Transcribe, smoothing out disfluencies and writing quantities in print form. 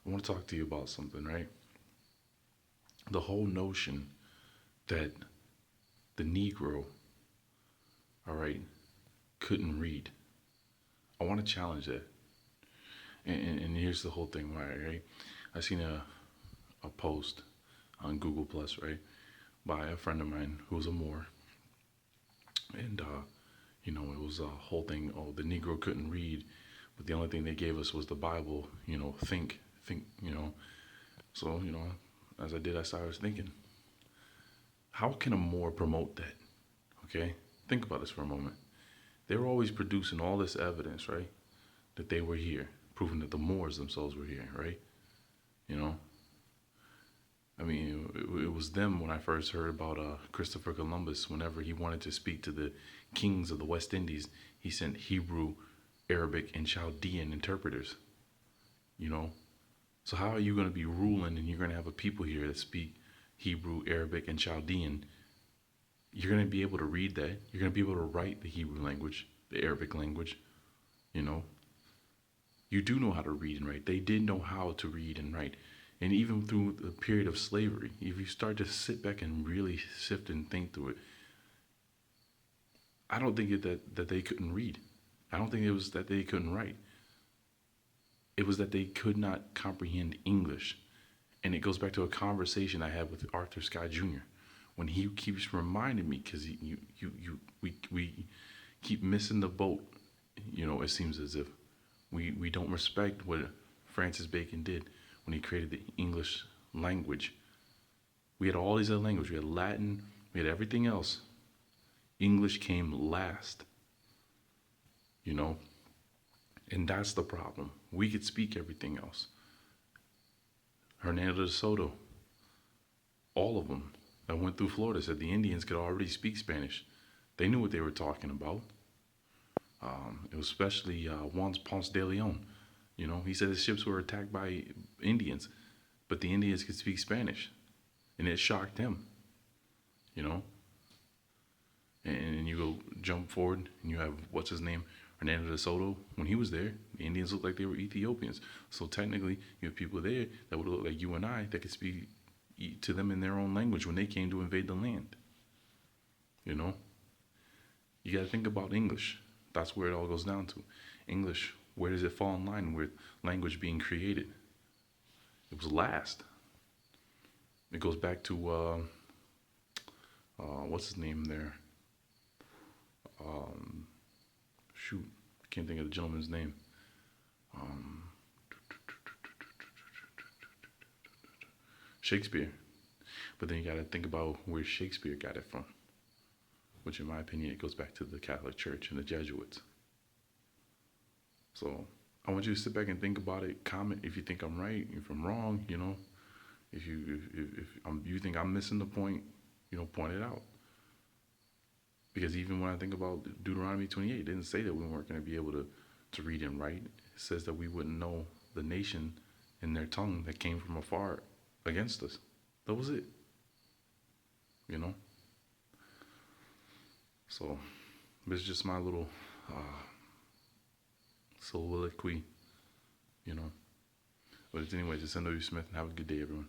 I want to talk to you about something, right? The whole notion that the Negro, all right, couldn't read. I want to challenge that. And here's the whole thing, why, right? I seen a post on Google Plus, right, by a friend of mine who was a Moor, and it was a whole thing. Oh, the Negro couldn't read, but the only thing they gave us was the Bible. Think. So as I did, I started thinking, how can a Moor promote that? Okay, think about this for a moment. They were always producing all this evidence, right, that they were here, proving that the Moors themselves were here, right? You know, I mean, it was them when I first heard about Christopher Columbus. Whenever he wanted to speak to the kings of the West Indies, he sent Hebrew, Arabic, and Chaldean interpreters. You know, so how are you going to be ruling and you're going to have a people here that speak Hebrew, Arabic, and Chaldean? You're going to be able to read that. You're going to be able to write the Hebrew language, the Arabic language. You know, you do know how to read and write. They did know how to read and write. And even through the period of slavery, if you start to sit back and really sift and think through it, I don't think that they couldn't read. I don't think it was that they couldn't write. It was that they could not comprehend English. And it goes back to a conversation I had with Arthur Scott Jr. when he keeps reminding me, because we keep missing the boat. It seems as if we don't respect what Francis Bacon did when he created the English language. We had all these other languages. We had Latin. We had everything else. English came last. You know, and that's the problem. We could speak everything else. Hernando de Soto, all of them that went through Florida said the Indians could already speak Spanish. They knew what they were talking about. It was especially Juan Ponce de Leon. He said his ships were attacked by Indians, but the Indians could speak Spanish, and it shocked him. You know, and you go jump forward, and you have what's his name, Hernando de Soto. When he was there, the Indians looked like they were Ethiopians. So technically, you have people there that would look like you and I that could speak to them in their own language when they came to invade the land. You know, you got to think about English. That's where it all goes down to. English, where does it fall in line with language being created? It was last. It goes back to what's his name there? Shoot, I can't think of the gentleman's name. Um, Shakespeare. But then you got to think about where Shakespeare got it from, which, in my opinion, it goes back to the Catholic Church and the Jesuits. So I want you to sit back and think about it. Comment if you think I'm right, if I'm wrong. If you think I'm missing the point, point it out. Because even when I think about Deuteronomy 28, it didn't say that we weren't going to be able to read and write. It says that we wouldn't know the nation in their tongue that came from afar against us. That was it. So it's just my little soliloquy. But anyways, it's N.W. Smith, and have a good day, everyone.